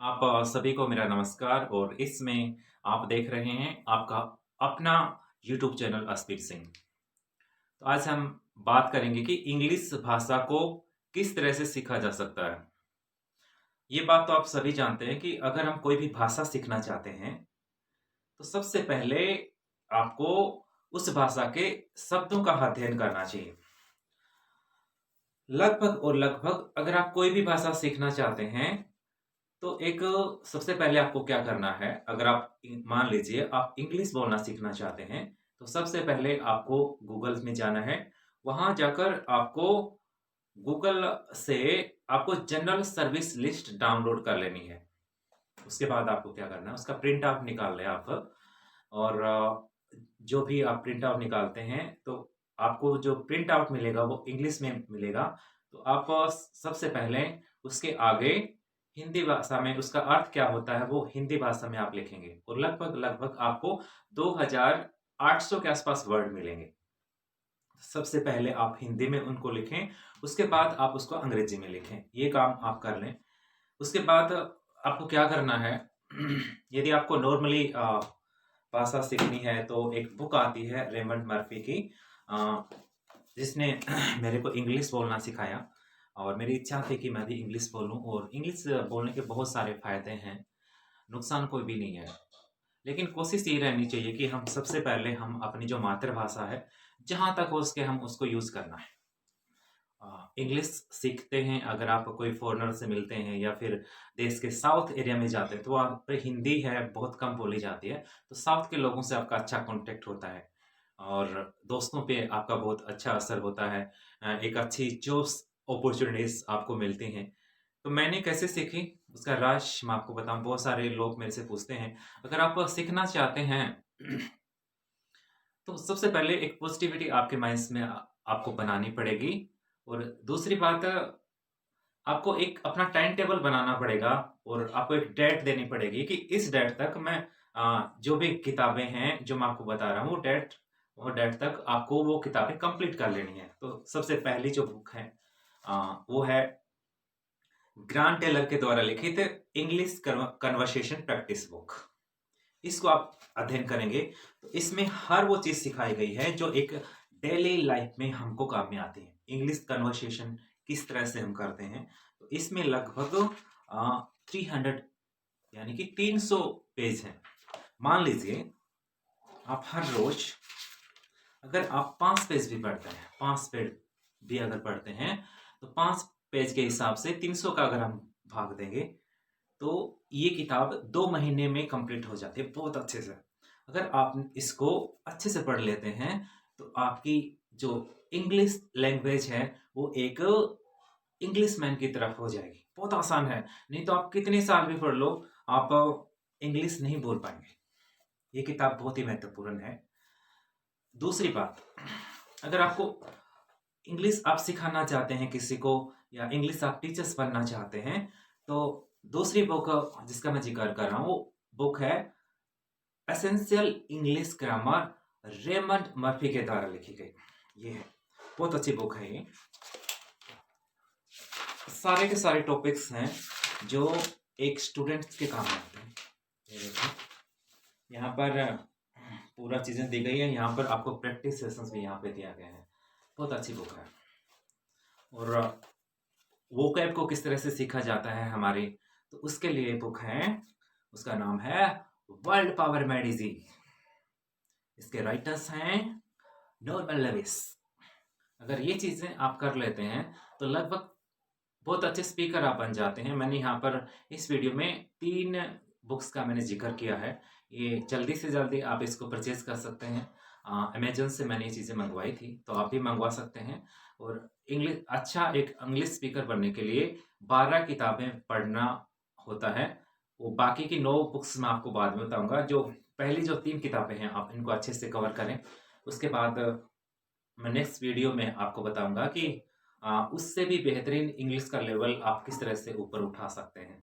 आप सभी को मेरा नमस्कार और इसमें आप देख रहे हैं आपका अपना यूट्यूब चैनल अस्पीर सिंह। तो आज हम बात करेंगे कि इंग्लिश भाषा को किस तरह से सीखा जा सकता है। ये बात तो आप सभी जानते हैं कि अगर हम कोई भी भाषा सीखना चाहते हैं तो सबसे पहले आपको उस भाषा के शब्दों का अध्ययन करना चाहिए। लगभग अगर आप कोई भी भाषा सीखना चाहते हैं तो एक सबसे पहले आपको क्या करना है, अगर आप मान लीजिए आप इंग्लिश बोलना सीखना चाहते हैं, तो सबसे पहले आपको गूगल में जाना है। वहां जाकर आपको गूगल से आपको जनरल सर्विस लिस्ट डाउनलोड कर लेनी है। उसके बाद आपको क्या करना है, उसका प्रिंट आउट निकाल लें आप। और जो भी आप प्रिंट आउट निकालते हैं तो आपको जो प्रिंट आउट मिलेगा वो इंग्लिश में मिलेगा। तो आप सबसे पहले उसके आगे हिंदी भाषा में उसका अर्थ क्या होता है वो हिंदी भाषा में आप लिखेंगे और लगभग आपको 2800 के आसपास वर्ड मिलेंगे। सबसे पहले आप हिंदी में उनको लिखें, उसके बाद आप उसको अंग्रेजी में लिखें। ये काम आप कर लें। उसके बाद आपको क्या करना है, यदि आपको नॉर्मली भाषा सीखनी है तो एक बुक आती है रेमंड मर्फी की, अ, जिसने मेरे को इंग्लिश बोलना सिखाया। और मेरी इच्छा थी कि मैं भी इंग्लिश बोलूं, और इंग्लिश बोलने के बहुत सारे फायदे हैं, नुकसान कोई भी नहीं है। लेकिन कोशिश ये रहनी चाहिए कि हम सबसे पहले हम अपनी जो मातृभाषा है, जहां तक हो सके हम उसको यूज करना है। इंग्लिश सीखते हैं, अगर आप कोई फॉरेनर से मिलते हैं या फिर देश के साउथ एरिया में जाते हैं तो वहाँ पे हिंदी है बहुत कम बोली जाती है। तो साउथ के लोगों से आपका अच्छा कांटेक्ट होता है और दोस्तों पे आपका बहुत अच्छा असर होता है। एक अच्छी जॉब्स अपॉर्चुनिटीज आपको मिलती हैं। तो मैंने कैसे सीखी उसका राज मैं आपको बताऊं। बहुत सारे लोग मेरे से पूछते हैं, अगर आप सीखना चाहते हैं तो सबसे पहले एक पॉजिटिविटी आपके माइंड्स में आपको बनानी पड़ेगी। और दूसरी बात, आपको एक अपना टाइम टेबल बनाना पड़ेगा और आपको एक डेट देनी पड़ेगी कि इस डेट तक मैं जो भी किताबें हैं जो मैं आपको बता रहा हूँ वो डेट तक आपको वो किताबें कंप्लीट कर लेनी है। तो सबसे पहली जो बुक है वो है ग्रांट टेलर के द्वारा लिखित इंग्लिश कन्वर्सेशन प्रैक्टिस बुक। इसको आप अध्ययन करेंगे तो इसमें हर वो चीज सिखाई गई है जो एक डेली लाइफ में हमको काम में आती है। इंग्लिश कन्वर्सेशन किस तरह से हम करते हैं, तो इसमें लगभग 300 यानी कि 300 पेज हैं। मान लीजिए आप हर रोज अगर आप 5 पेज भी पढ़ते हैं, 5 पेज भी अगर पढ़ते हैं तो 5 पेज के हिसाब से 300 का अगर हम भाग देंगे तो ये किताब 2 महीने में कंप्लीट हो जाती है बहुत अच्छे से। अगर आप इसको अच्छे से पढ़ लेते हैं तो आपकी जो इंग्लिश लैंग्वेज है वो एक इंग्लिश मैन की तरफ हो जाएगी। बहुत आसान है, नहीं तो आप कितने साल भी पढ़ लो आप इंग्लिश नहीं बोल पाएंगे। ये किताब बहुत ही महत्वपूर्ण है। दूसरी बात, अगर आपको इंग्लिश आप सिखाना चाहते हैं किसी को या इंग्लिश आप टीचर्स बनना चाहते हैं तो दूसरी बुक जिसका मैं जिक्र कर रहा हूं वो बुक है essential English grammar, Raymond Murphy के द्वारा लिखी गई। ये है बहुत अच्छी बुक है। ये सारे के सारे टॉपिक्स हैं जो एक स्टूडेंट के काम आते हैं। ये देखो यहाँ पर पूरा चीजें दी गई है। यहाँ पर आपको प्रैक्टिस सेशंस भी यहाँ पे दिया गया है। बहुत अच्छी बुक है। और वोकैब को किस तरह से सीखा जाता है हमारी, तो उसके लिए बुक है, उसका नाम है वर्ल्ड पावर मेडिसिन। इसके राइटर्स हैं नॉर्मन लेविस। अगर ये चीजें आप कर लेते हैं तो लगभग बहुत अच्छे स्पीकर आप बन जाते हैं। मैंने यहाँ पर इस वीडियो में 3 बुक्स का मैंने जिक्र किया है। ये जल्दी से जल्दी आप इसको परचेज कर सकते हैं। अमेजन से मैंने ये चीज़ें मंगवाई थी तो आप भी मंगवा सकते हैं। और एक इंग्लिश स्पीकर बनने के लिए 12 किताबें पढ़ना होता है। वो बाकी की 9 बुक्स मैं आपको बाद में बताऊंगा। जो पहली जो 3 किताबें हैं आप इनको अच्छे से कवर करें। उसके बाद मैं नेक्स्ट वीडियो में आपको बताऊंगा कि उससे भी बेहतरीन इंग्लिश का लेवल आप किस तरह से ऊपर उठा सकते हैं।